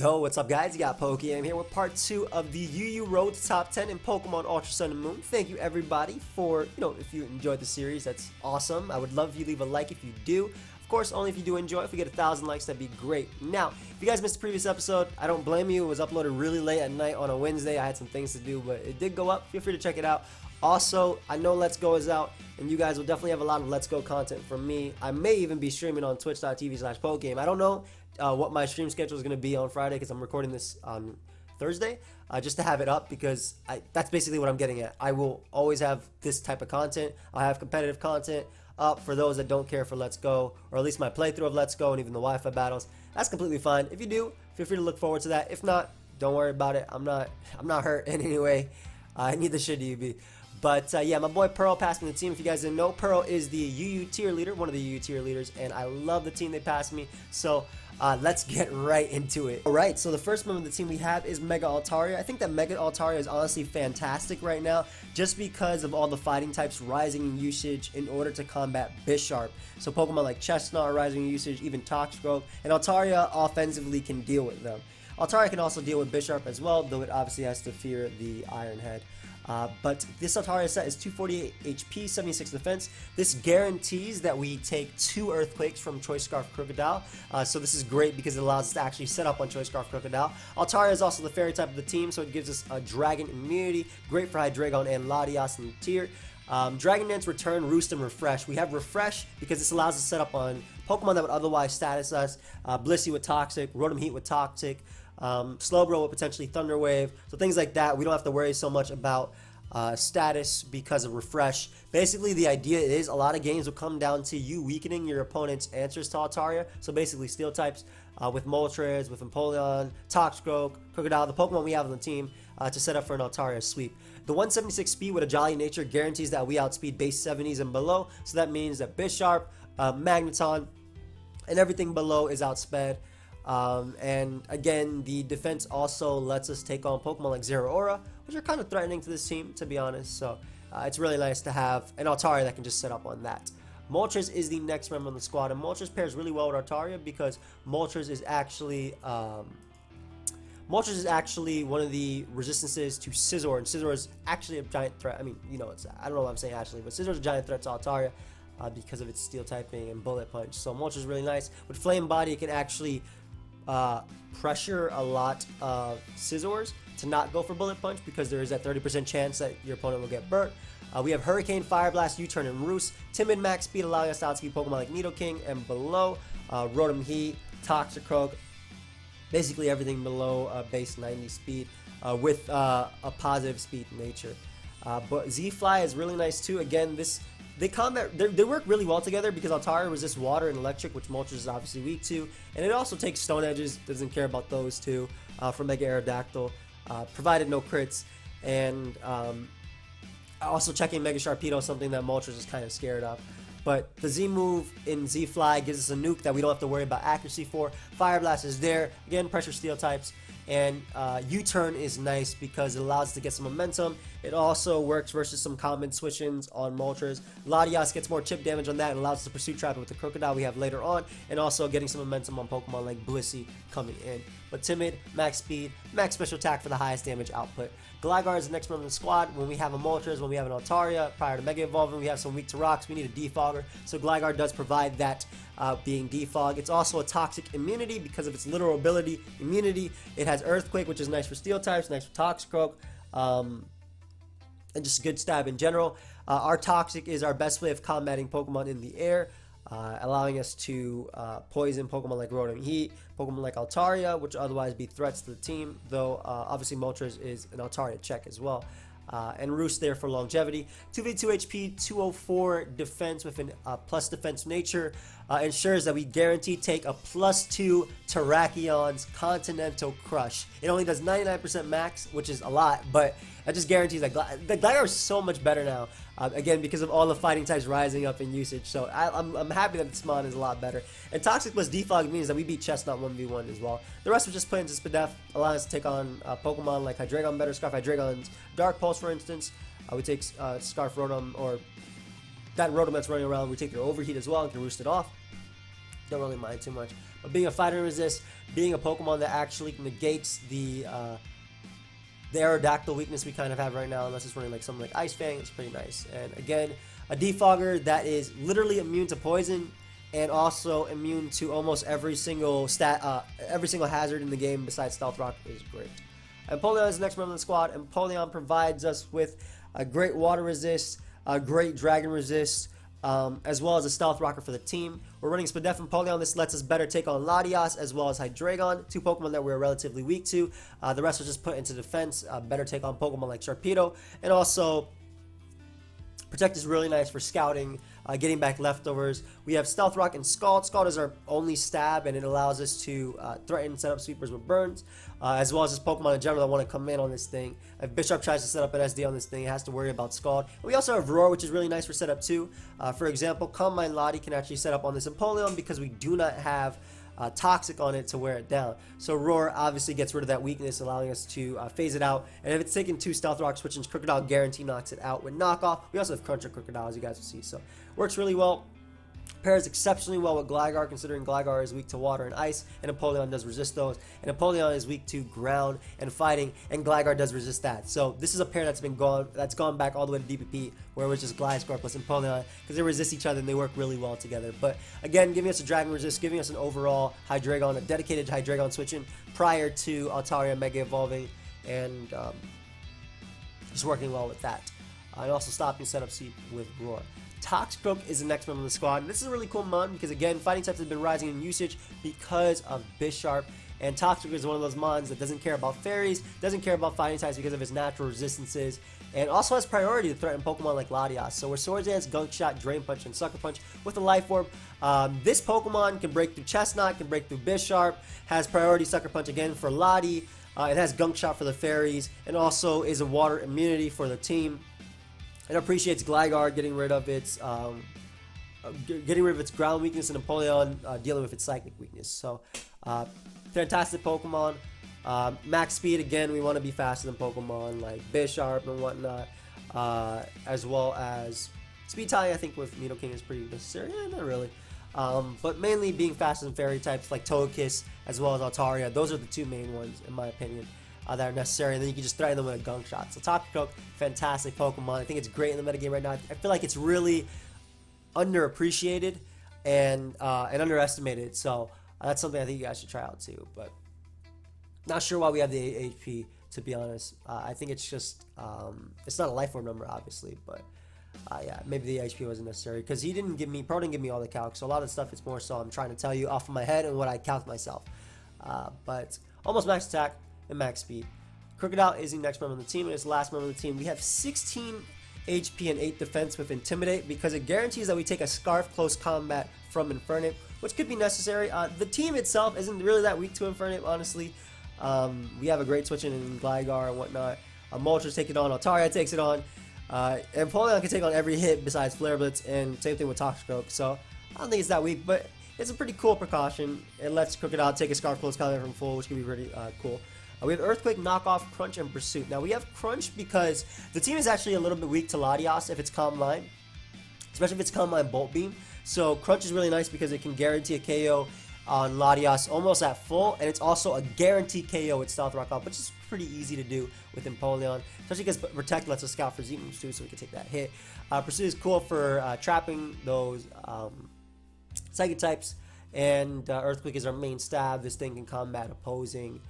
Yo, what's up guys? You got Pokey. I'm here with part 2 of the UU Road to Top 10 in Pokemon Ultra Sun and Moon. Thank you everybody for, if you enjoyed the series, that's awesome. I would love if you leave a like if you do. Of course, only if you do enjoy. If we get 1,000 likes, that'd be great. Now, if you guys missed the previous episode, I don't blame you. It was uploaded really late at night on a Wednesday. I had some things to do, but it did go up. Feel free to check it out. Also, I know Let's Go is out, and you guys will definitely have a lot of Let's Go content from me. I may even be streaming on twitch.tv/Pokegame. I don't know what my stream schedule is going to be on Friday because I'm recording this on Thursday, just to have it up because that's basically what I'm getting at. I will always have this type of content. I'll have competitive content up for those that don't care for Let's Go, or at least my playthrough of Let's Go and even the Wi-Fi battles. That's completely fine. If you do, feel free to look forward to that. If not, don't worry about it. I'm not hurt in any way. I need the shit UB. But yeah, my boy Pearl passed me the team. If you guys didn't know, Pearl is the UU tier leader, one of the UU tier leaders, and I love the team they passed me. So let's get right into it. Alright, so the first member of the team we have is Mega Altaria. I think that Mega Altaria is honestly fantastic right now just because of all the fighting types rising in usage in order to combat Bisharp. So Pokemon like Chestnut are rising in usage, even Toxicroak, and Altaria offensively can deal with them. Altaria can also deal with Bisharp as well, though it obviously has to fear the Iron Head. But this Altaria set is 248 HP, 76 defense. This guarantees that we take 2 Earthquakes from Choice Scarf Crocodile. So this is great because it allows us to actually set up on Choice Scarf Crocodile. Altaria is also the fairy type of the team, so it gives us a Dragon immunity. Great for Hydreigon and Latias in the tier. Dragon Dance, Return, Roost, and Refresh. We have Refresh because this allows us to set up on Pokemon that would otherwise status us. Blissey with Toxic, Rotom Heat with Toxic, Slowbro with potentially Thunder Wave. So things like that, we don't have to worry so much about status because of Refresh. Basically, the idea is a lot of games will come down to you weakening your opponent's answers to Altaria. So basically, Steel types with Moltres, with Empoleon, Toxicroak, Crocodile, the Pokemon we have on the team to set up for an Altaria sweep. The 176 speed with a Jolly Nature guarantees that we outspeed base 70s and below. So that means that Bisharp, Magneton, and everything below is outsped. And again, the defense also lets us take on Pokemon like Zeraora, which are kind of threatening to this team, to be honest. So it's really nice to have an Altaria that can just set up on that. Moltres is the next member on the squad, and Moltres pairs really well with Altaria because Moltres is actually one of the resistances to Scizor, and Scizor is actually a giant threat. I mean, I don't know what I'm saying actually, but Scizor is a giant threat to Altaria because of its steel typing and bullet punch. So Moltres is really nice. With Flame Body, it can actually pressure a lot of Scizors to not go for Bullet Punch because there is that 30% chance that your opponent will get burnt. We have Hurricane, Fire Blast, U-Turn, and Roost. Timid Max Speed allowing us to outspeed Pokemon like Nidoking and below. Rotom Heat, Toxicroak, basically everything below base 90 speed with a positive speed nature. But Z-Fly is really nice too. Again, they work really well together because Altaria resists water and electric, which Moltres is obviously weak to, and it also takes Stone Edges, doesn't care about those two, from Mega Aerodactyl, provided no crits, and also checking Mega Sharpedo, something that Moltres is kind of scared of. But the Z move in Z-Fly gives us a nuke that we don't have to worry about accuracy for. Fire Blast is there, again, pressure steel types. And U-Turn is nice because it allows us to get some momentum. It also works versus some common switch-ins on Moltres. Latias gets more chip damage on that and allows us to Pursuit Trap it with the Crocodile we have later on. And also getting some momentum on Pokemon like Blissey coming in. But Timid, Max Speed, Max Special Attack for the highest damage output. Gligar is the next member of the squad. When we have a Moltres, when we have an Altaria, prior to Mega Evolving, we have some weak to rocks. We need a Defogger. So Gligar does provide that being Defog. It's also a Toxic immunity because of its literal ability, immunity. It has Earthquake, which is nice for Steel types, nice for Toxicroak, and just a good stab in general. Our Toxic is our best way of combating Pokemon in the air, allowing us to poison Pokemon like Rotom Heat, Pokemon like Altaria, which otherwise be threats to the team, though obviously Moltres is an Altaria check as well. And Roost there for longevity. 2v2 HP, 204 defense with a plus defense nature ensures that we guarantee take a +2 Terrakion's Continental Crush. It only does 99% max, which is a lot, but that just guarantees that the Gligar is so much better now. Again, because of all the fighting types rising up in usage. So I'm happy that Smon is a lot better. And Toxic plus Defog means that we beat Chestnut 1v1 as well. The rest was just playing to Spadef, allowing us to take on Pokemon like Hydreigon better, Scarf Hydreigon's Dark Pulse, for instance. We take Scarf Rotom, or that Rotom that's running around, we take their Overheat as well and can roost it off. Don't really mind too much. But being a fighter resist, being a Pokemon that actually negates the Aerodactyl weakness we kind of have right now, unless it's running like something like Ice Fang, it's pretty nice. And again, a Defogger that is literally immune to poison and also immune to almost every single hazard in the game besides Stealth Rock is great. Empoleon is the next member of the squad. Empoleon provides us with a great water resist, a great dragon resist, as well as a Stealth Rocker for the team. We're running Spadef and Empoleon. This lets us better take on Latias as well as Hydreigon, two Pokemon that we're relatively weak to. The rest are just put into defense, better take on Pokemon like Sharpedo, and also Protect is really nice for scouting, getting back leftovers. We have Stealth Rock and Scald. Scald is our only stab, and it allows us to threaten setup sweepers with burns, as well as just Pokemon in general that want to come in on this thing. If Bisharp tries to set up an SD on this thing, it has to worry about Scald. And we also have Roar, which is really nice for setup too. For example, Calm Mind Lottie can actually set up on this Empoleon because we do not have Toxic on it to wear it down. So Roar obviously gets rid of that weakness, allowing us to phase it out. And if it's taking 2 Stealth Rock switches, Crocodile guarantee knocks it out with knockoff. We also have Cruncher Crocodile, as you guys will see. So works really well. Pairs exceptionally well with Gligar, considering Gligar is weak to water and ice, and Empoleon does resist those. And Empoleon is weak to ground and fighting, and Gligar does resist that. So this is a pair that's gone back all the way to DPP, where it was just Gliscor plus Empoleon, because they resist each other and they work really well together. But again, giving us a Dragon Resist, giving us an overall Hydreigon, a dedicated Hydreigon switching prior to Altaria Mega Evolving, and just working well with that. And also stopping setup seat with Roar. Toxicroak is the next member of the squad. And this is a really cool mon because, again, fighting types have been rising in usage because of Bisharp. And Toxicroak is one of those mons that doesn't care about fairies, doesn't care about fighting types because of his natural resistances, and also has priority to threaten Pokemon like Latias. So we're Swords Dance, Gunk Shot, Drain Punch, and Sucker Punch with a Life Orb. This Pokemon can break through Chestnut, can break through Bisharp, has priority Sucker Punch again for Lottie. It has Gunk Shot for the fairies, and also is a water immunity for the team. It appreciates Gligar getting rid of its ground weakness, and Empoleon dealing with its psychic weakness. So fantastic Pokemon. Max speed, again, we want to be faster than Pokemon like Bisharp and whatnot, as well as speed tie. I think with Nidoking is pretty necessary. Not really, but mainly being faster than fairy types like Togekiss as well as Altaria. Those are the two main ones in my opinion. That are necessary, and then you can just threaten them with a Gunk Shot. So Toxicroak, fantastic Pokemon. I think it's great in the metagame right now. I feel like it's really underappreciated and underestimated. So that's something I think you guys should try out too. But not sure why we have the 8 HP, to be honest. I think it's just it's not a life form number, obviously, but yeah, maybe the HP wasn't necessary because Pro didn't give me all the calc. So a lot of the stuff it's more so I'm trying to tell you off of my head and what I calc myself. But almost max attack and max speed. Crocodile is the next member of the team, and it's the last member of the team. We have 16 HP and 8 defense with Intimidate because it guarantees that we take a Scarf Close Combat from Infernape, which could be necessary. The team itself isn't really that weak to Infernape, honestly. We have a great switch in Gligar and whatnot. Moltres take it on, Altaria takes it on, and Empoleon can take on every hit besides Flare Blitz, and same thing with Toxicroak. So I don't think it's that weak, but it's a pretty cool precaution. It lets Crocodile take a Scarf Close Combat from full, which can be pretty cool. We have Earthquake, Knockoff, Crunch, and Pursuit. Now we have Crunch because the team is actually a little bit weak to Latias if it's Calm Mind, especially if it's Calm Mind Bolt Beam. So Crunch is really nice because it can guarantee a KO on Latias almost at full, and it's also a guaranteed KO with Stealth Rock off, which is pretty easy to do with Empoleon, especially because Protect lets us scout for Z moves too, so we can take that hit. Pursuit is cool for trapping those Psychic types, and Earthquake is our main stab. This thing can combat opposing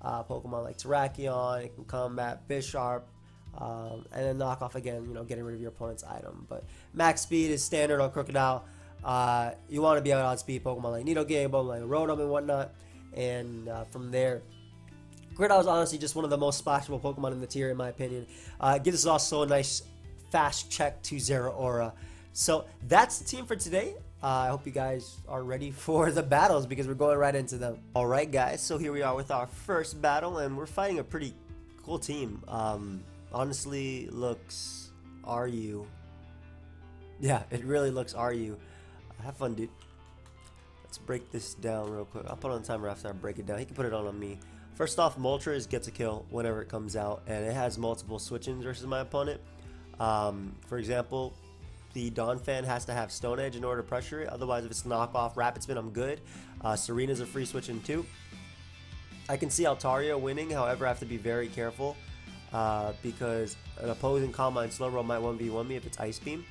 Pokemon like Terrakion. It can combat Bisharp, and then knock off again, getting rid of your opponent's item. But max speed is standard on Crocodile. You want to be able to outspeed Pokemon like Nidoking, Pokemon like Rotom and whatnot, and from there, Crocodile is honestly just one of the most splashable Pokemon in the tier, in my opinion. It gives us also a nice fast check to Zeraora. So that's the team for today. I hope you guys are ready for the battles because we're going right into them. Alright guys, so here we are with our first battle, and we're fighting a pretty cool team. Honestly, looks RU. Yeah, it really looks RU. Have fun, dude. Let's break this down real quick. I'll put on the timer after I break it down. He can put it on me. First off, Moltres gets a kill whenever it comes out, and it has multiple switch-ins versus my opponent. For example, the Donphan has to have Stone Edge in order to pressure it. Otherwise, if it's knockoff Rapid Spin, I'm good. Serena's a free switch in 2. I can see Altaria winning, however I have to be very careful because an opposing Calm Mind Slowbro might 1v1 me if it's Ice Beam.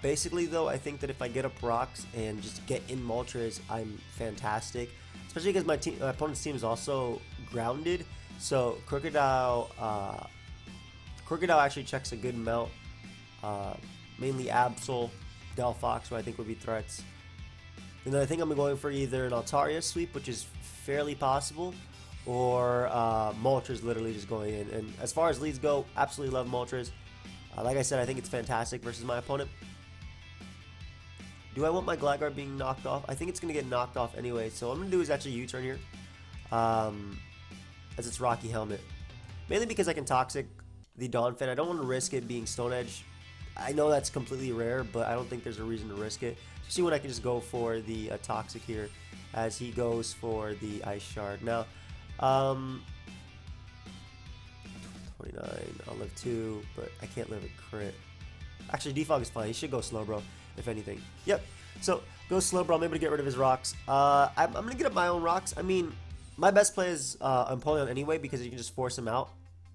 Basically though, I think that if I get up rocks and just get in Moltres, I'm fantastic. Especially because my opponent's team is also grounded. So Crocodile actually checks a good amount. Mainly Absol, Delphox, who I think would be threats. And then I think I'm going for either an Altaria sweep, which is fairly possible, or Moltres literally just going in. And as far as leads go, absolutely love Moltres. Like I said, I think it's fantastic versus my opponent. Do I want my Gligar being knocked off? I think it's going to get knocked off anyway. So what I'm going to do is actually U-turn here. As it's Rocky Helmet. Mainly because I can Toxic the Donphan. I don't want to risk it being Stone Edge. I know that's completely rare, but I don't think there's a reason to risk it. Especially when I can just go for the Toxic here as he goes for the Ice Shard. Now, 29, I'll live 2, but I can't live a crit. Actually, Defog is fine. He should go Slowbro, if anything. Yep. So, go Slowbro. I'm able to get rid of his rocks. I'm going to get up my own rocks. I mean, my best play is Empoleon anyway because you can just force him out.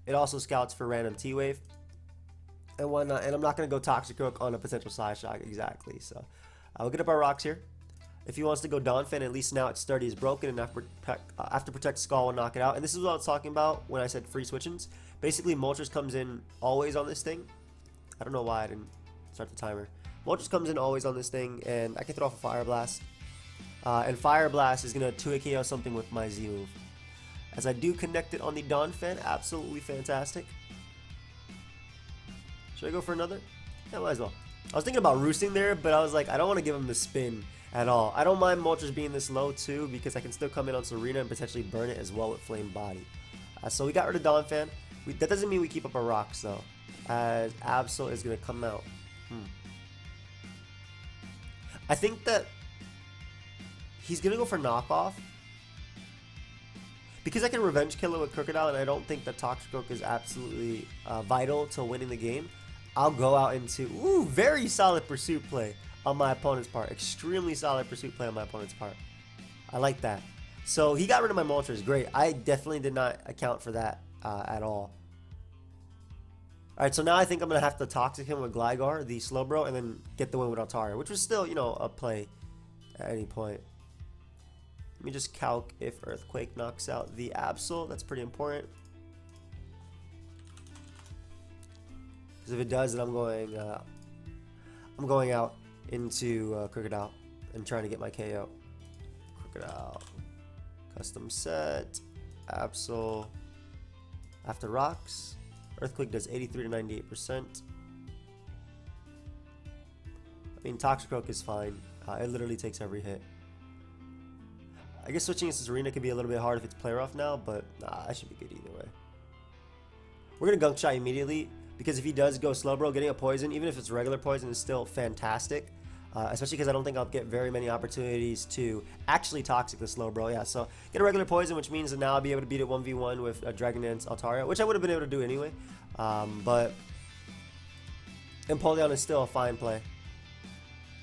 It also scouts for random T-Wave and whatnot. And I'm not going to go Toxicroak on a potential Side Shock exactly. So, I'll get up our rocks here. If he wants to go Donphan, at least now its Sturdy is broken, and after Protect Skull will knock it out. And this is what I was talking about when I said free switch-ins. Basically, Moltres comes in always on this thing. I don't know why I didn't start the timer. Moltres comes in always on this thing, and I can throw off a Fire Blast. And Fire Blast is going to 2-hit KO something with my Z move. As I do connect it on the Donphan, absolutely fantastic. Should I go for another? Yeah, might as well. I was thinking about roosting there, but I was like, I don't want to give him the spin at all. I don't mind Moltres being this low too, because I can still come in on Serena and potentially burn it as well with Flame Body. So we got rid of Donphan. That doesn't mean we keep up our rocks though, as Absol is going to come out. I think that he's going to go for knockoff. Because I can Revenge Kill it with Crocodile, and I don't think that Toxicroak is absolutely vital to winning the game, I'll go out into, very solid Pursuit play on my opponent's part. Extremely solid Pursuit play on my opponent's part. I like that. So he got rid of my Moltres. Great. I definitely did not account for that at all. Alright, so now I think I'm going to have to Toxic him with Gligar, the Slowbro, and then get the win with Altaria, which was still, you know, a play at any point. Let me just calc if Earthquake knocks out the Absol. That's pretty important. Because if it does, then I'm going out into Crocodile and trying to get my KO. Crocodile, custom set, Absol. After rocks, Earthquake does 83 to 98%. I mean, Toxicroak is fine. It literally takes every hit. I guess switching into Serena could be a little bit hard if it's play rough now, but nah, that should be good either way. We're going to Gunk Shot immediately, because if he does go Slowbro, getting a poison, even if it's regular poison, is still fantastic. Especially because I don't think I'll get very many opportunities to actually Toxic the Slowbro. Yeah, so get a regular poison, which means that now I'll be able to beat it 1v1 with Dragon Dance Altaria, which I would have been able to do anyway. But Empoleon is still a fine play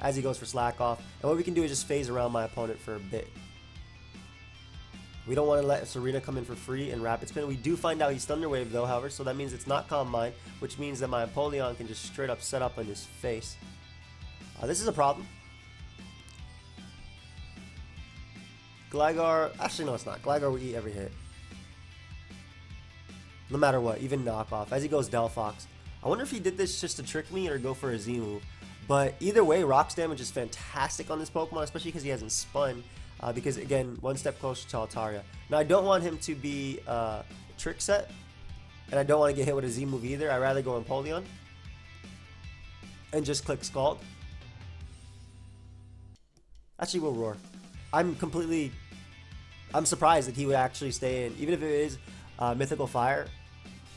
as he goes for Slack Off. And what we can do is just phase around my opponent for a bit. We don't want to let Serena come in for free and Rapid Spin. We do find out he's Thunder Wave though, however, so that means it's not Calm Mind, which means that my Empoleon can just straight up set up on his face. This is a problem. Gligar, actually no it's not. Gligar will eat every hit. No matter what, even knockoff. As he goes Delphox. I wonder if he did this just to trick me or go for a Z move. But either way, Rock's damage is fantastic on this Pokemon, especially because he hasn't spun. Because again, one step closer to Altaria. Now I don't want him to be trick set, and I don't want to get hit with a Z move either. I'd rather go Empoleon and just click Scald. Actually, we'll Roar. I'm surprised that he would actually stay in, even if it is Mythical Fire,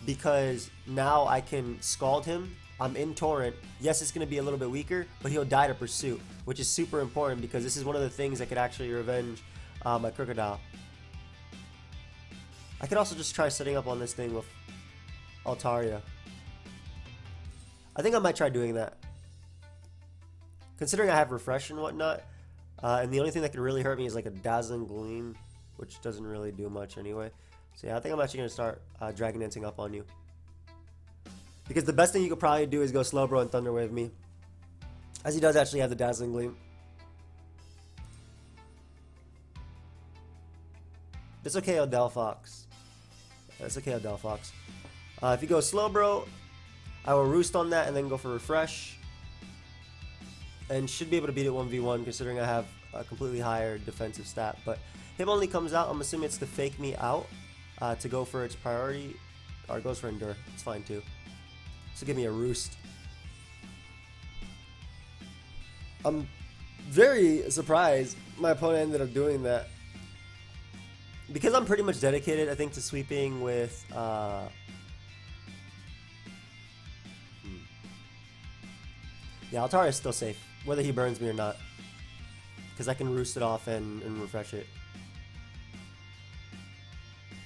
because now I can Scald him. I'm in Torrent. Yes, it's going to be a little bit weaker, but he'll die to Pursuit, which is super important because this is one of the things that could actually revenge my Crocodile. I could also just try setting up on this thing with Altaria. I think I might try doing that. considering I have refresh and whatnot. And the only thing that could really hurt me is like a Dazzling Gleam, which doesn't really do much anyway. So yeah, I think I'm actually going to start Dragon Dancing up on you. Because the best thing you could probably do is go Slowbro and Thunder Wave me. As he does actually have the Dazzling Gleam. It's okay, Delphox. That's okay, Delphox. If you go Slowbro, I will Roost on that and then go for Refresh. And should be able to beat it 1v1 considering I have a completely higher defensive stat. But Hitmonlee comes out. I'm assuming it's to fake me out to go for its priority. Or it goes for Endure. It's fine too. So give me a Roost. I'm very surprised my opponent ended up doing that. Because I'm pretty much dedicated, I think, to sweeping with... Yeah, Altaria is still safe, whether he burns me or not. Because I can Roost it off and refresh it.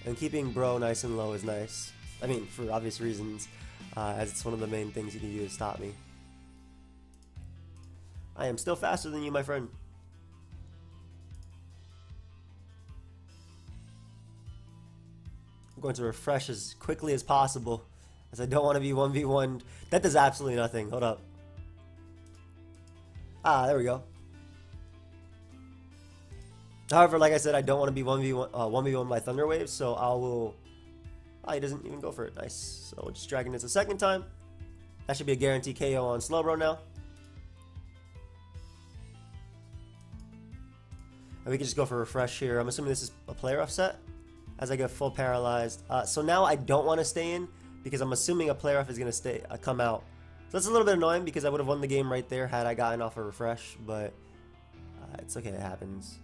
And keeping Bro nice and low is nice. I mean, for obvious reasons, as it's one of the main things you can do to stop me. I am still faster than you, my friend. I'm going to refresh as quickly as possible, as I don't want to be 1v1'd. That does absolutely nothing. Hold up. Ah, there we go. However, like I said, I don't want to be 1v1 by Thunder Wave, so I will... Ah, he doesn't even go for it. Nice. So we'll just Dragon Dance a second time. That should be a guaranteed KO on Slowbro now. And we can just go for Refresh here. I'm assuming this is a Play Rough set, as I get full paralyzed. So now I don't want to stay in, because I'm assuming a Play Rough is going to come out. So that's a little bit annoying, because I would have won the game right there had I gotten off a Refresh, but it's okay, it happens.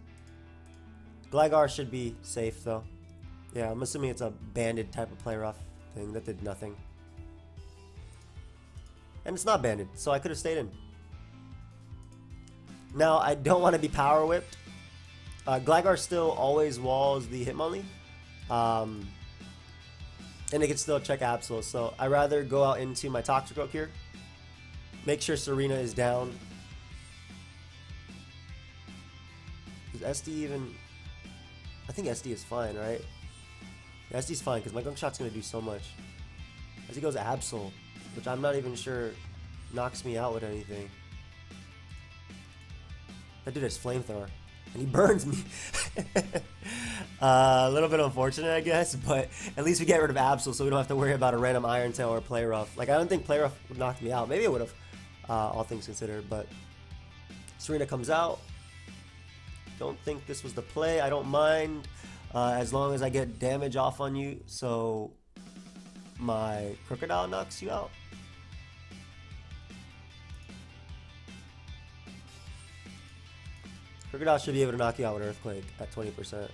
Gligar should be safe, though. Yeah, I'm assuming it's a banded type of Play Rough thing that did nothing. And it's not banded, so I could have stayed in. Now, I don't want to be Power Whipped. Gligar still always walls the Hitmonlee. And it can still check Absol, so I'd rather go out into my Toxicroak here. Make sure Serena is down. Is SD even... I think SD is fine, right? Yeah, SD's fine, because my Gunk Shot's going to do so much. As he goes Absol, which I'm not even sure knocks me out with anything. That dude has Flamethrower, and he burns me. A little bit unfortunate, I guess, but at least we get rid of Absol, so we don't have to worry about a random Iron Tail or Play Rough. Like, I don't think Play Rough would knock me out. Maybe it would have, all things considered, but Serena comes out. Don't think this was the play. I don't mind as long as I get damage off on you, so my Crocodile knocks you out. Crocodile should be able to knock you out with Earthquake at 20%.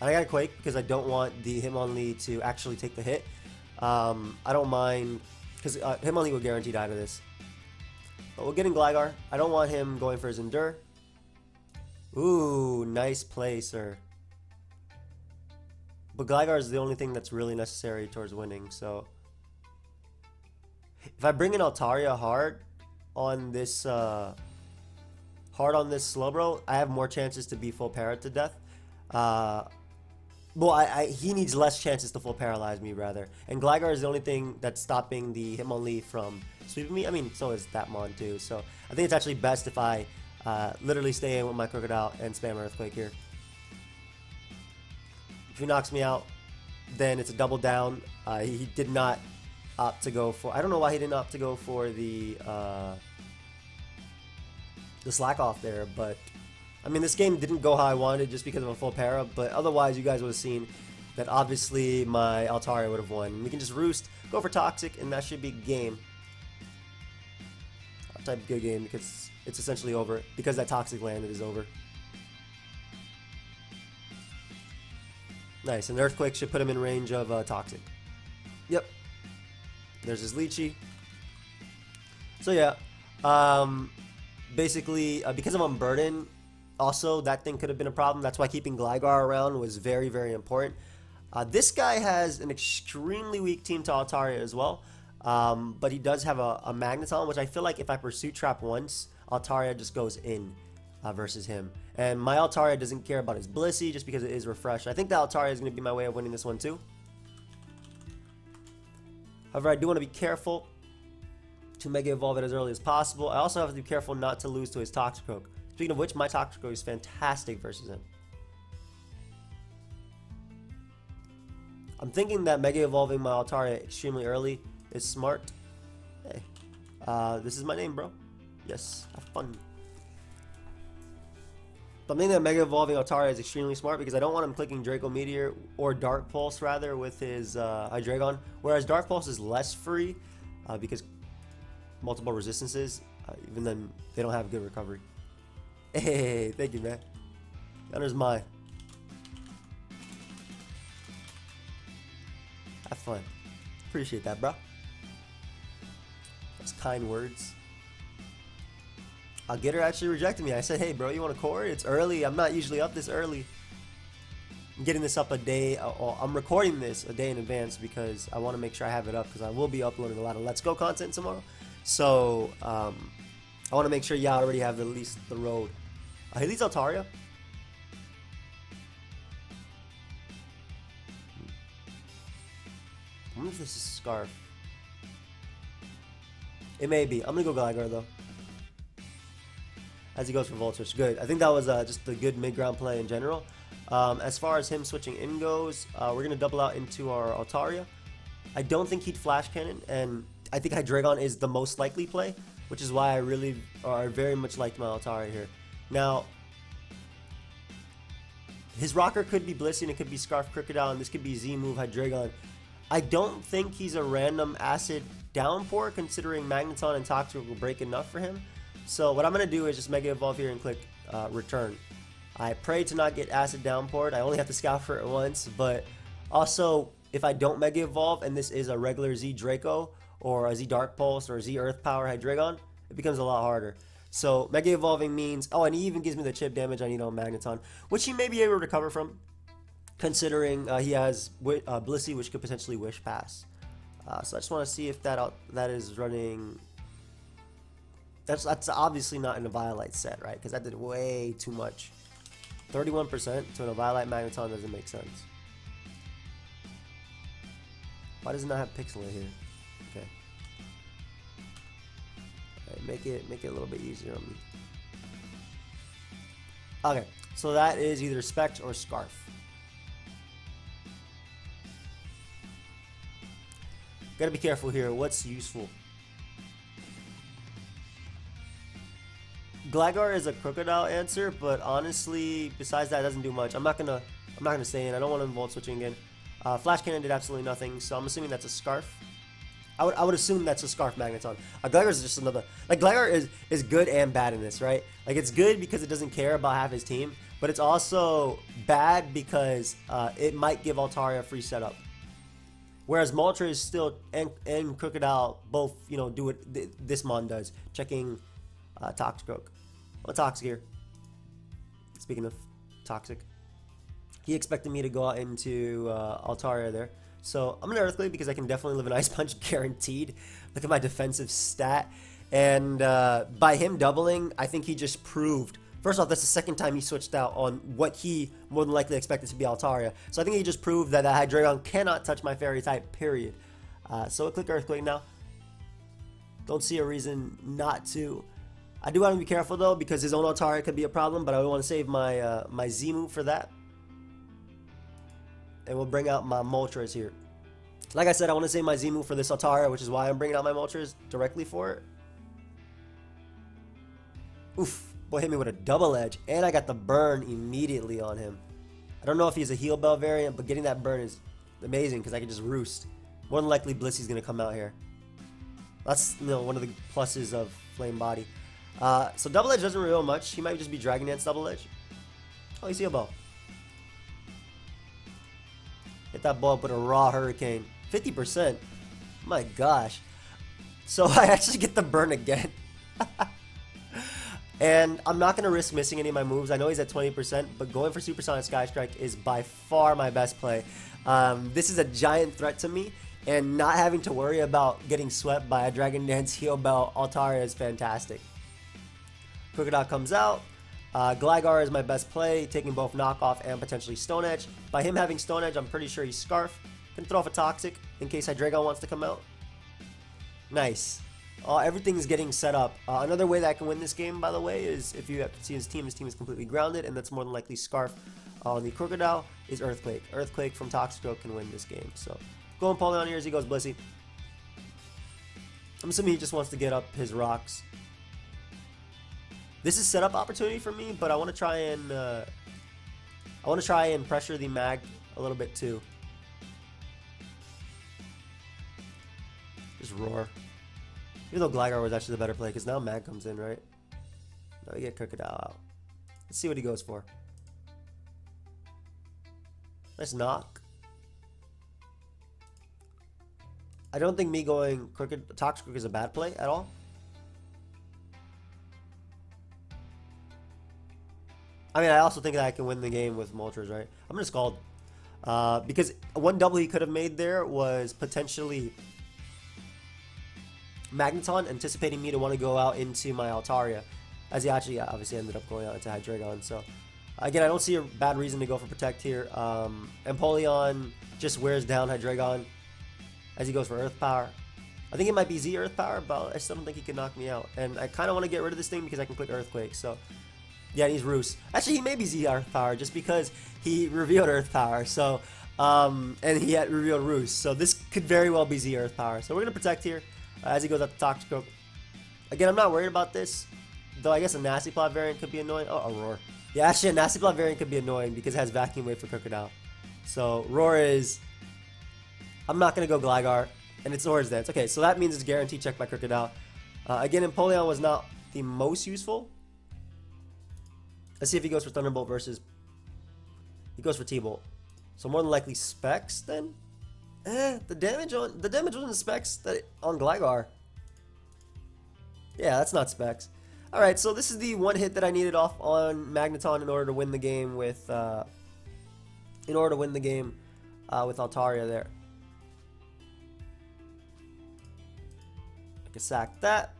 I got Quake because I don't want the Hitmonlee to actually take the hit. I don't mind, because Hitmonlee will guarantee die to this. But we're getting Gligar. I don't want him going for his Endure. Ooh, nice play, sir. But Gligar is the only thing that's really necessary towards winning, so... If I bring in Altaria hard on this Slowbro, I have more chances to be full para to death. Well, he needs less chances to full paralyze me, rather. And Gligar is the only thing that's stopping the Hitmonlee from sweeping me. I mean, so is Thatmon too. So I think it's actually best if I literally stay in with my Crocodile and spam Earthquake here. If he knocks me out, then it's a double down. He did not opt to go for... I don't know why he didn't opt to go for the slack off there, but... I mean, this game didn't go how I wanted just because of a full para, but otherwise you guys would have seen that obviously my Altaria would have won. We can just Roost, go for Toxic, and that should be game. I'll type good game because it's essentially over. Because that Toxic landed is over. Nice, and Earthquake should put him in range of Toxic. Yep. There's his Leechy. So yeah, basically, because I'm on Burden, also, that thing could have been a problem. That's why keeping Gligar around was very, very important. This guy has an extremely weak team to Altaria as well. But he does have a Magneton, which I feel like if I Pursuit Trap once, Altaria just goes in versus him. And my Altaria doesn't care about his Blissey just because it is refreshed. I think the Altaria is going to be my way of winning this one too. However, I do want to be careful to Mega Evolve it as early as possible. I also have to be careful not to lose to his Toxicroak. Speaking of which, my Toxicroak is fantastic versus him. I'm thinking that Mega Evolving my Altaria extremely early is smart. Hey, this is my name, bro. Yes, have fun. I'm thinking that Mega Evolving Altaria is extremely smart because I don't want him clicking Draco Meteor or Dark Pulse rather with his Hydreigon. Whereas Dark Pulse is less free because multiple resistances, even then they don't have good recovery. Hey, thank you, man. Gunner's mine. Have fun. Appreciate that, bro. That's kind words. Getter actually rejected me. I said, hey, bro, you want a core? It's early. I'm not usually up this early. I'm getting this up a day. I'm recording this a day in advance because I want to make sure I have it up because I will be uploading a lot of Let's Go content tomorrow. So, I want to make sure y'all already have at least the road. He leads Altaria. I wonder if this is Scarf. It may be. I'm going to go Gligar, though. As he goes for Volt Switch. Good. I think that was just a good mid-ground play in general. As far as him switching in goes, we're going to double out into our Altaria. I don't think he'd Flash Cannon, and I think Hydreigon is the most likely play, which is why I very much liked my Altaria here. Now, his Rocker could be Blissey and it could be Scarf Crocodile, and this could be Z-move Hydreigon. I don't think he's a random Acid Downpour, considering Magneton and Toxic will break enough for him. So what I'm going to do is just Mega Evolve here and click Return. I pray to not get Acid Downpoured. I only have to scout for it once, but also if I don't Mega Evolve and this is a regular Z Draco or a Z Dark Pulse or a Z Earth Power Hydreigon, it becomes a lot harder. So Mega Evolving means, oh, and he even gives me the chip damage I need on Magneton, which he may be able to recover from, considering he has Blissey, which could potentially Wish Pass. So I just want to see if that is running. That's obviously not in a Violite set, right? Because that did way too much. 31% to a Violite Magneton doesn't make sense. Why does it not have Pixelate here? Okay. Alright, make it a little bit easier on me. Okay, so that is either Spect or Scarf. Gotta be careful here. What's useful? Gligar is a Crocodile answer, but honestly, besides that, it doesn't do much. I'm not gonna stay in. I don't want to Volt Switching again. Flash Cannon did absolutely nothing, so I'm assuming that's a Scarf. I would assume that's a Scarf Magneton. Gligar is just another. Like, Gligar is good and bad in this, right? Like, it's good because it doesn't care about half his team, but it's also bad because it might give Altaria a free setup. Whereas Moltres still and Crocodile both, you know, do what this Mon does, checking Toxicroak. Well, Toxic here. Speaking of Toxic, he expected me to go out into Altaria there. So I'm going to Earthquake because I can definitely live an Ice Punch guaranteed. Look at my defensive stat. And by him doubling, I think he just proved. First off, that's the second time he switched out on what he more than likely expected to be Altaria. So I think he just proved that Hydreigon cannot touch my Fairy type, period. So I click Earthquake now. Don't see a reason not to. I do want to be careful though because his own Altaria could be a problem, but I want to save my my Z move for that. And we'll bring out my Moltres here. Like I said, I want to save my Z move for this Altaria, which is why I'm bringing out my Moltres directly for it. Oof. Boy hit me with a double edge, and I got the burn immediately on him. I don't know if he's a Heal Bell variant, but getting that burn is amazing because I can just roost. More than likely, Blissey's going to come out here. That's, you know, one of the pluses of Flame Body. So double edge doesn't reveal much. He might just be Dragon Dance double edge. Oh, you see a ball. Hit that ball up with a raw Hurricane. 50%. My gosh. So I actually get the burn again. And I'm not going to risk missing any of my moves. I know he's at 20%, but going for Supersonic Sky Strike is by far my best play. This is a giant threat to me and not having to worry about getting swept by a Dragon Dance Heal Bell Altaria is fantastic. Krookodile comes out. Gligar is my best play, taking both Knockoff and potentially Stone Edge. By him having Stone Edge, I'm pretty sure he's Scarf. Can throw off a Toxic in case Hydreigon wants to come out. Nice. Everything's getting set up. Another way that I can win this game, by the way, is if you have to see his team is completely grounded, and that's more than likely Scarf on the Krookodile, is Earthquake. Earthquake from Toxicroak can win this game. So, going Polion here as he goes Blissey. I'm assuming he just wants to get up his rocks. This is setup opportunity for me, but I want to try and pressure the Mag a little bit too. Just roar. Even though Gligar was actually the better play, because now Mag comes in, right? Now we get Krookodile out. Let's see what he goes for. Nice knock. I don't think me going Toxicroak is a bad play at all. I mean, I also think that I can win the game with Moltres, right? I'm going to Scald. Because one double he could have made there was potentially Magneton, anticipating me to want to go out into my Altaria. As he actually obviously ended up going out into Hydreigon. So, again, I don't see a bad reason to go for Protect here. Empoleon just wears down Hydreigon as he goes for Earth Power. I think it might be Z Earth Power, but I still don't think he can knock me out. And I kind of want to get rid of this thing because I can click Earthquake. So, yeah, he's Roost. Actually, he may be Z Earth Power just because he revealed Earth Power. So, and he had revealed Roost. So this could very well be Z Earth Power. So we're going to Protect here as he goes up to Toxicroak. Again, I'm not worried about this. Though I guess a Nasty Plot variant could be annoying. Oh, a Roar. Yeah, actually, a Nasty Plot variant could be annoying because it has Vacuum Wave for Krookodile. So Roar is... I'm not going to go Gligar. And it's Swords Dance. Okay, so that means it's guaranteed check by Krookodile. Again, Empoleon was not the most useful. Let's see if he goes for Thunderbolt versus... He goes for T-Bolt. So more than likely Specs then? The damage on the Specs on Gligar. Yeah, that's not Specs. Alright, so this is the one hit that I needed off on Magneton in order to win the game with with Altaria there. I can sack that.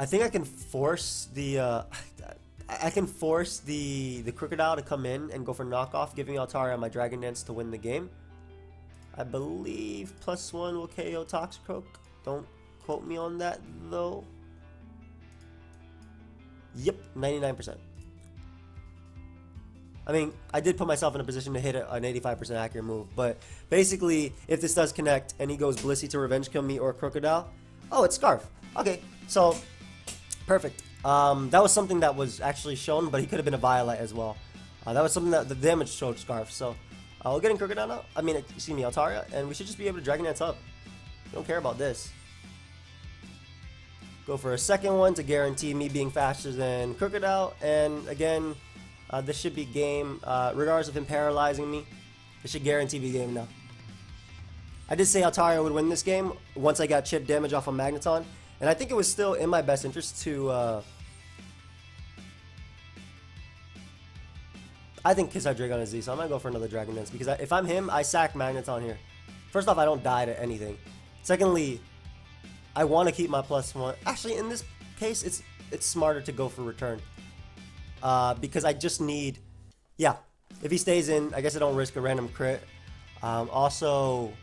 I think I can force the Krookodile to come in and go for knockoff, giving Altaria my Dragon Dance to win the game. I believe +1 will KO Toxicroak. Don't quote me on that though. Yep, 99%. I mean, I did put myself in a position to hit an 85% accurate move, but basically, if this does connect and he goes Blissey to Revenge Kill me or Krookodile, oh, it's Scarf. Okay, so perfect. That was something that was actually shown, but he could have been a Violet as well. That was something that the damage showed Scarf. So we're getting Krookodile now. I mean, excuse me, Altaria, and we should just be able to Dragon Dance up. We don't care about this. Go for a second one to guarantee me being faster than Krookodile, and again, this should be game. Regardless of him paralyzing me, this should guarantee me game now. I did say Altaria would win this game once I got chip damage off of Magneton. And I think it was still in my best interest to, I think Kiss Hydreigon is Z, so I'm going to go for another Dragon Dance. Because if I'm him, I sack Magneton here. First off, I don't die to anything. Secondly, I want to keep my +1. Actually, in this case, it's smarter to go for return. Because I just need, yeah, if he stays in, I guess I don't risk a random crit. Also...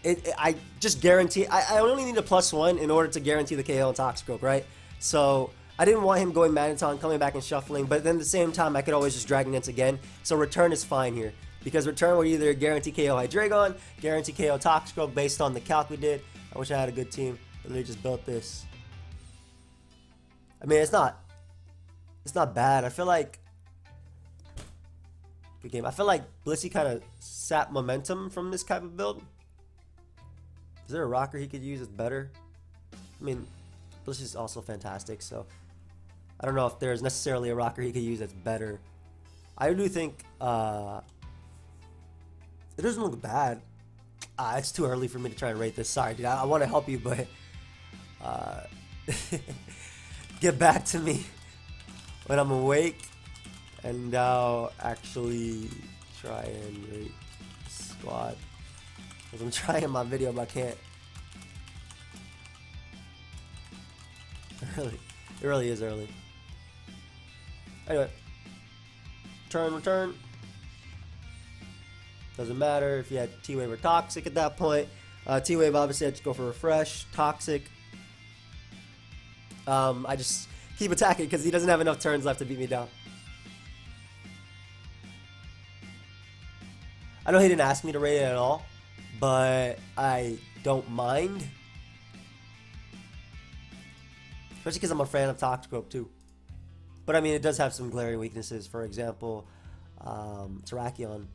I just guarantee, I only need a +1 in order to guarantee the KO on Toxicroak, right? So, I didn't want him going Magneton, coming back and shuffling, but then at the same time, I could always just Dragon Dance again. So, return is fine here. Because return will either guarantee KO Hydreigon, guarantee KO Toxicroak based on the calc we did. I wish I had a good team, but they just built this. I mean, it's not bad. I feel like, good game. I feel like Blissey kind of sapped momentum from this type of build. Is there a rocker he could use that's better? I mean, Blissey is also fantastic, so I don't know if there's necessarily a rocker he could use that's better. I do think it doesn't look bad. It's too early for me to try and rate this. Sorry, dude. I want to help you, but get back to me when I'm awake And now actually try and rate squad. Because I'm trying my video, but I can't. Early. It really is early. Anyway. Return. Doesn't matter if you had T-Wave or Toxic at that point. T-Wave obviously had to go for Refresh. Toxic. I just keep attacking because he doesn't have enough turns left to beat me down. I know he didn't ask me to rate it at all, but I don't mind. Especially because I'm a fan of Toxicroak too. But I mean, it does have some glaring weaknesses. For example, Terrakion.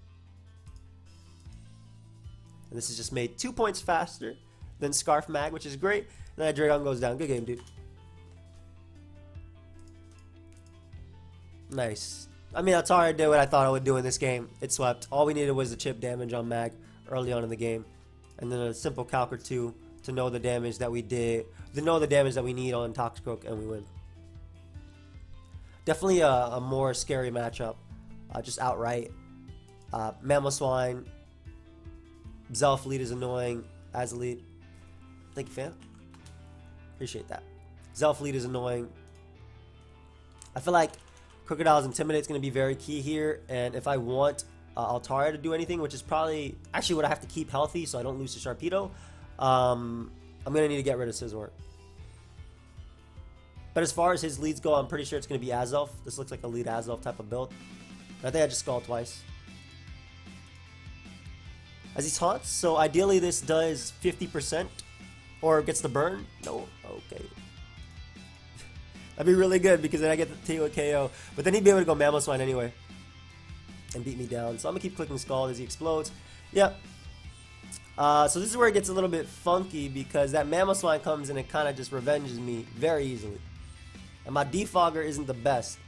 And this is just made 2 points faster than Scarf Mag, which is great. And then Dragon goes down. Good game, dude. Nice. I mean, Altara did what I thought I would do in this game. It swept. All we needed was the chip damage on Mag early on in the game. And then a simple calc or two to know the damage that we did. To know the damage that we need on Toxicroak, and we win. Definitely a more scary matchup. Just outright. Mamoswine. Zelfleet is annoying. Azaleet. Thank you, fam. Appreciate that. Zelfleet is annoying. I feel like Crocodile's Intimidate is going to be very key here. And if I want Altara to do anything, which is probably actually what I have to keep healthy so I don't lose to Sharpedo, I'm going to need to get rid of Scizor. But as far as his leads go, I'm pretty sure it's going to be Azelf. This looks like a lead Azelf type of build. I think I just Scald twice. As he taunts, so ideally this does 50% or gets the burn. No, okay. That'd be really good because then I get the TO KO. But then he'd be able to go Mamoswine anyway and beat me down. So I'm gonna keep clicking Scald as he explodes. Yep. So this is where it gets a little bit funky because that Mamoswine comes and it kind of just revenges me very easily. And my Defogger isn't the best.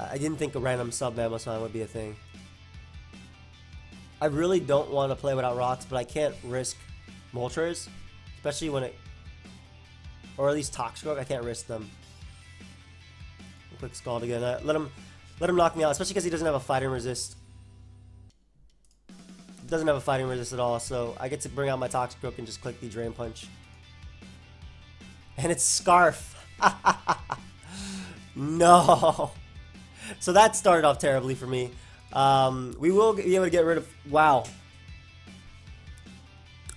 I didn't think a random sub Mamoswine would be a thing. I really don't want to play without rocks, but I can't risk Moltres, especially when it, or at least Toxicroak. I can't risk them. Quick Scald again. Let him knock me out, especially because he doesn't have a fighting resist. Doesn't have a fighting resist at all, so I get to bring out my Toxicroak and just click the Drain Punch. And it's Scarf. No. So that started off terribly for me. We will be able to get rid of... Wow.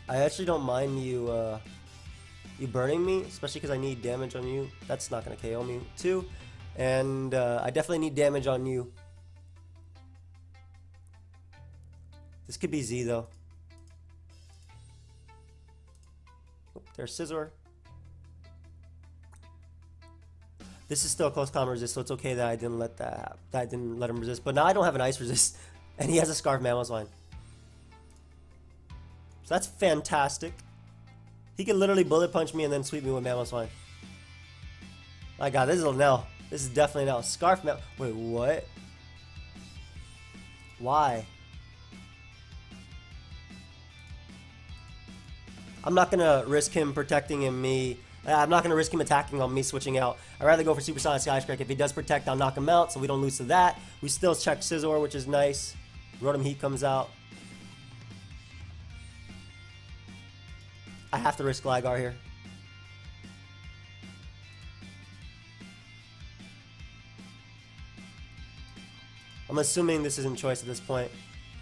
I actually don't mind you you burning me, especially because I need damage on you. That's not going to KO me too. And I definitely need damage on you. This could be Z though. Oh, there's Scizor. This is still a close combat resist, so it's okay that I didn't let that I didn't let him resist. But now I don't have an ice resist, and he has a Scarf Mamoswine. So that's fantastic. He can literally bullet punch me and then sweep me with Mamoswine. My God, this is a Nell. This is definitely a Nell. Scarf Mam. Wait, what? Why? I'm not gonna risk him protecting me. I'm not going to risk him attacking on me switching out. I'd rather go for Supersonic Skyscraper. If he does protect, I'll knock him out, so we don't lose to that. We still check Scizor, which is nice. Rotom Heat comes out. I have to risk Gligar here. I'm assuming this isn't choice at this point.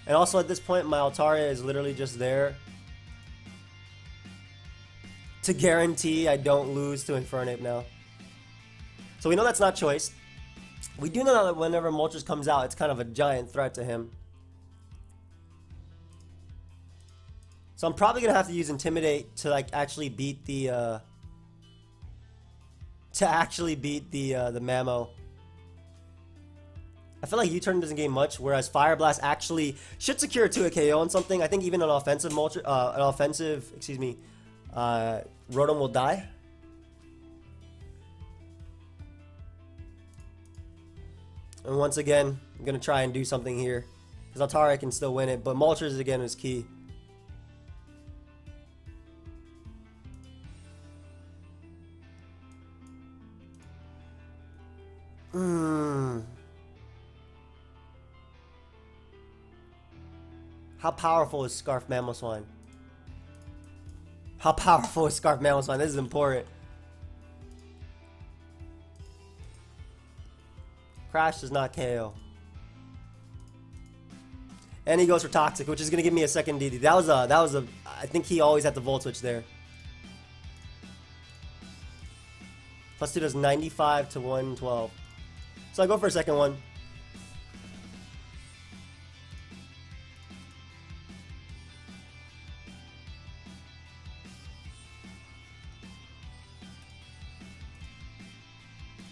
And also at this point, my Altaria is literally just there to guarantee I don't lose to Infernape now. So we know that's not choice. We do know that whenever Moltres comes out, it's kind of a giant threat to him. So I'm probably gonna have to use Intimidate to like actually beat the the Mamo. I feel like U-Turn doesn't gain much, whereas Fire Blast actually should secure to a KO on something. I think even an offensive Rotom will die. And once again, I'm going to try and do something here. Because Altara can still win it, but Moltres again is key. Mm. How powerful is Scarf Mamoswine? How powerful is Scarf Mamoswine? This is important. Crash does not KO. And he goes for Toxic, which is going to give me a second DD. That was a, I think he always had the Volt Switch there. Plus 2 does 95 to 112. So I go for a second one.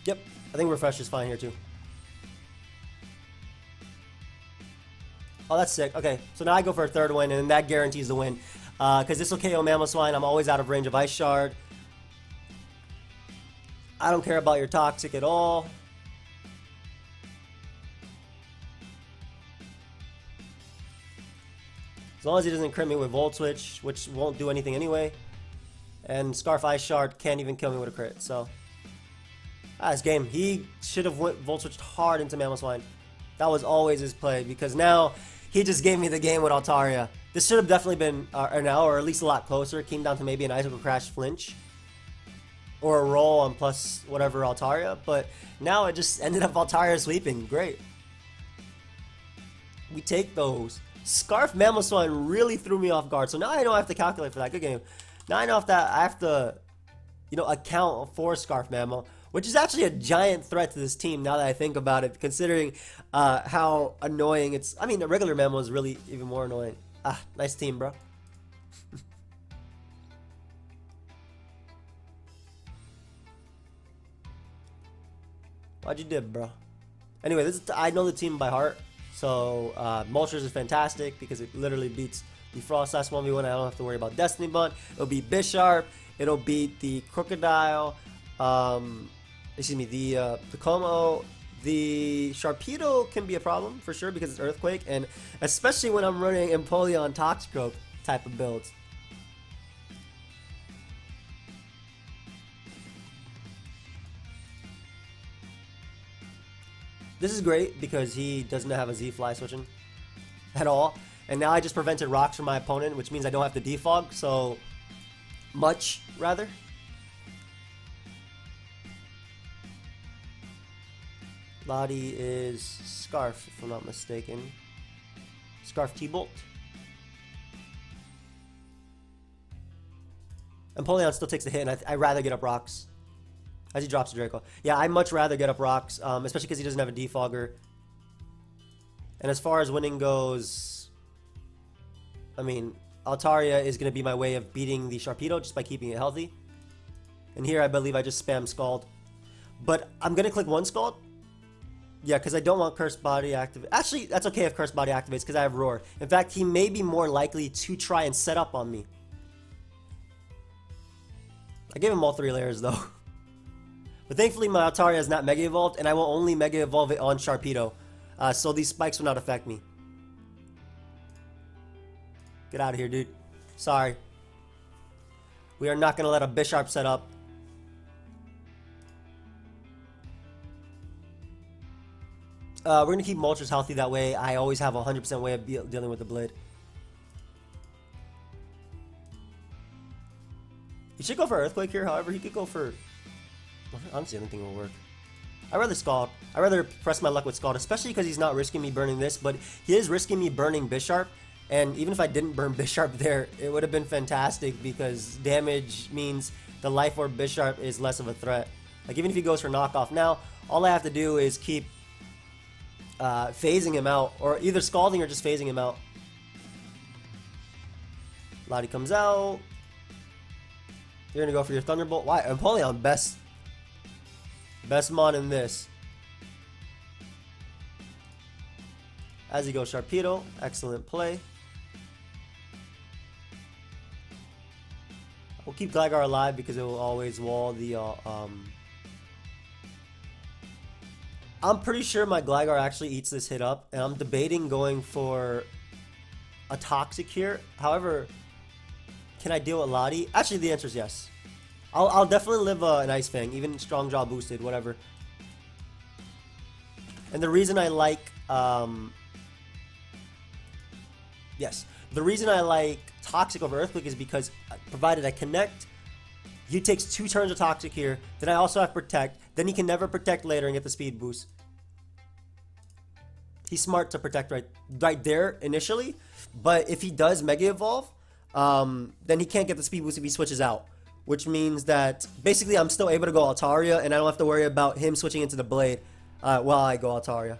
Yep, I think Refresh is fine here too. Oh, that's sick. Okay, so now I go for a third win, and that guarantees the win. Because this will KO Mamoswine. I'm always out of range of Ice Shard. I don't care about your Toxic at all. As long as he doesn't crit me with Volt Switch, which won't do anything anyway. And Scarf Ice Shard can't even kill me with a crit, so... this game. He should have went Volt Switched hard into Mamoswine. That was always his play, because now he just gave me the game with Altaria. This should have definitely been an hour, or at least a lot closer. It came down to maybe an Icicle Crash flinch. Or a roll on plus whatever Altaria. But now it just ended up Altaria sweeping. Great. We take those. Scarf Mamoswine really threw me off guard. So now I don't have to calculate for that. Good game. Now I know if I have to, account for Scarf Mamo. Which is actually a giant threat to this team now that I think about it, considering how annoying it's... I mean, a regular Mamo is really even more annoying. Nice team, bro. Why'd you dip, bro? Anyway, I know the team by heart. So, Moltres is fantastic because it literally beats the Frost Slash 1v1. I don't have to worry about Destiny Bond. It'll beat Bisharp. It'll beat the Crocodile. Excuse me, the Como, the Sharpedo can be a problem for sure because it's Earthquake, and especially when I'm running Empoleon Toxicroak type of builds. This is great because he doesn't have a Z-Fly switching at all, and now I just prevented rocks from my opponent, which means I don't have to defog, so much rather. Lottie is Scarf, if I'm not mistaken. Scarf T-Bolt. Empoleon still takes the hit, and I'd rather get up rocks. As he drops Draco. Yeah, I'd much rather get up rocks, especially because he doesn't have a defogger. And as far as winning goes, I mean, Altaria is going to be my way of beating the Sharpedo just by keeping it healthy. And here I believe I just spam Scald. But I'm going to click one Scald. Yeah, because I don't want Cursed Body activate. Actually, that's okay if Cursed Body activates because I have Roar. In fact, he may be more likely to try and set up on me. I gave him all 3 layers though. But thankfully my Altaria is not Mega Evolved, and I will only Mega Evolve it on Sharpedo. So these spikes will not affect me. Get out of here, dude. Sorry. We are not going to let a Bisharp set up. We're going to keep Moltres healthy, that way I always have a 100% way of dealing with the Blade. He should go for Earthquake here, however, he could go for... Honestly, anything will work. I'd rather Scald. I'd rather press my luck with Scald, especially because he's not risking me burning this, but he is risking me burning Bisharp, and even if I didn't burn Bisharp there, it would have been fantastic because damage means the Life Orb Bisharp is less of a threat. Like, even if he goes for knockoff now, all I have to do is keep phasing him out, or either scalding or just phasing him out. Lottie comes out. You're gonna go for your Thunderbolt. Why? Empoleon, best mon in this. As he goes Sharpedo, excellent play. We'll keep Gligar alive because it will always wall the I'm pretty sure my Gligar actually eats this hit up, and I'm debating going for a Toxic here. However, can I deal with Lottie? Actually, the answer is yes. I'll definitely live an Ice Fang, even Strong Jaw boosted, whatever. And the reason I like, the reason I like Toxic over Earthquake is because provided I connect, he takes 2 turns of Toxic here. Then I also have Protect. Then he can never Protect later and get the speed boost. He's smart to Protect right there initially. But if he does Mega Evolve, then he can't get the speed boost if he switches out. Which means that basically I'm still able to go Altaria and I don't have to worry about him switching into the Blade while I go Altaria.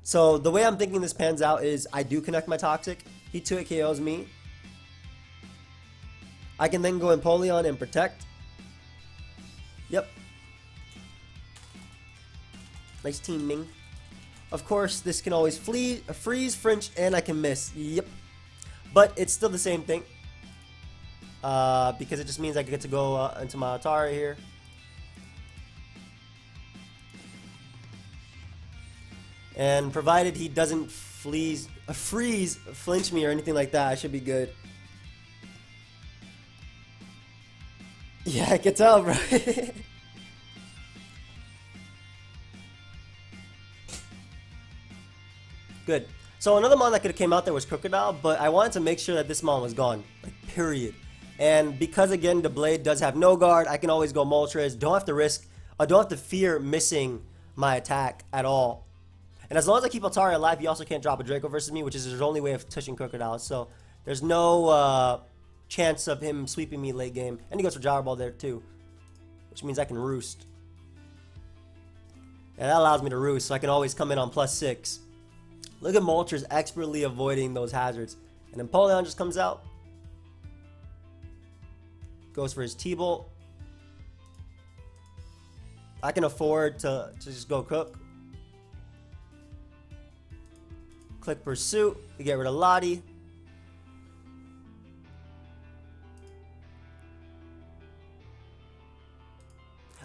So the way I'm thinking this pans out is I do connect my Toxic. He 2-hit KOs me. I can then go Empoleon and Protect. Yep. Nice teaming. Of course, this can always freeze, flinch, and I can miss. Yep. But it's still the same thing. Because it just means I get to go into my Altaria here. And provided he doesn't freeze, flinch me or anything like that, I should be good. Yeah, I can tell, right? Good. So another mon that could have came out there was Krookodile, but I wanted to make sure that this mon was gone. Like, period. And because, again, the Blade does have no guard, I can always go Moltres. Don't have to risk, or don't have to fear missing my attack at all. And as long as I keep Altaria alive, he also can't drop a Draco versus me, which is his only way of touching Krookodile. So there's no chance of him sweeping me late game. And he goes for Gyro Ball there too, which means I can Roost. And that allows me to Roost, so I can always come in on +6. Look at Moltres expertly avoiding those hazards. And then Empoleon just comes out. Goes for his T-Bolt. I can afford to just go Cook. Click Pursuit to get rid of Lottie.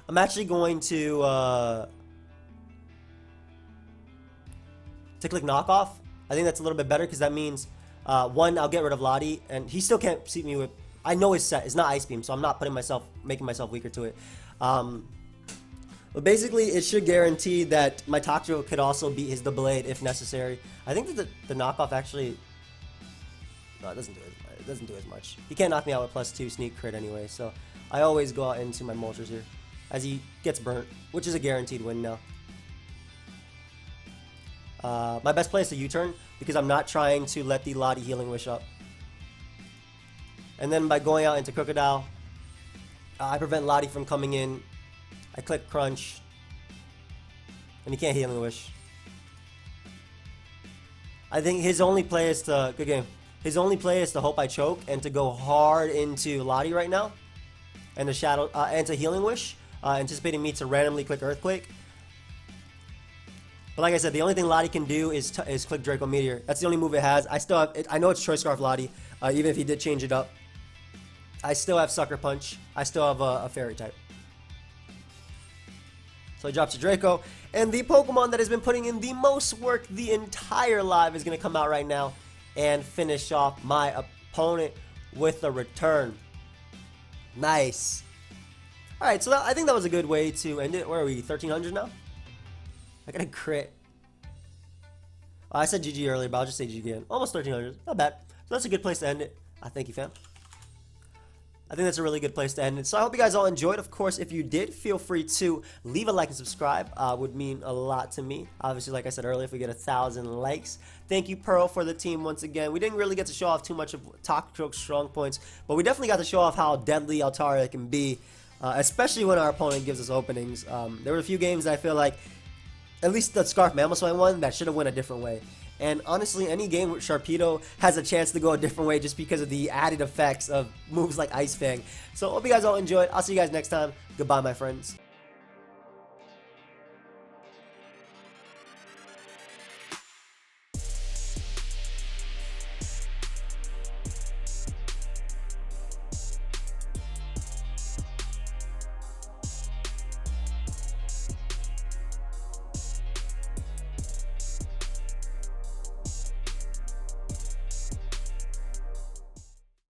I'm actually going to click Knockoff. I think that's a little bit better because that means one, I'll get rid of Lottie, and he still can't see me with. I know his set is not Ice Beam, so I'm not making myself weaker to it. But basically, it should guarantee that my Toxtricity could also beat his The Blade if necessary. I think that the knockoff actually, no, it doesn't do as much. He can't knock me out with +2 sneak crit anyway, so I always go out into my Moltres here as he gets burnt, which is a guaranteed win now. My best play is to U-turn because I'm not trying to let the Lottie Healing Wish up. And then by going out into Krookodile, I prevent Lottie from coming in. I click Crunch, and he can't Healing Wish. I think his only play is to, good game. His only play is to hope I choke and to go hard into Lottie right now, and to Shadow and to Healing Wish, anticipating me to randomly click Earthquake. But like I said, the only thing Lottie can do is click Draco Meteor. That's the only move it has. I still have. I know it's Choice Scarf Lottie, even if he did change it up. I still have Sucker Punch. I still have a Fairy type. So he drops a Draco, and the Pokemon that has been putting in the most work the entire live is going to come out right now and finish off my opponent with a return. Nice. Alright, so I think that was a good way to end it. Where are we? 1300 now? I got a crit. I said GG earlier, but I'll just say GG again. Almost 1300. Not bad. So that's a good place to end it. Thank you, fam. I think that's a really good place to end it. So I hope you guys all enjoyed. Of course, if you did, feel free to leave a like and subscribe. Would mean a lot to me. Obviously, like I said earlier, if we get 1,000 likes. Thank you, Pearl, for the team once again. We didn't really get to show off too much of Toxtric's strong points, but we definitely got to show off how deadly Altaria can be, especially when our opponent gives us openings. There were a few games that I feel like, at least the Scarf Mamoswine one, that should have went a different way. And honestly, any game with Sharpedo has a chance to go a different way just because of the added effects of moves like Ice Fang. So hope you guys all enjoyed. I'll see you guys next time. Goodbye, my friends.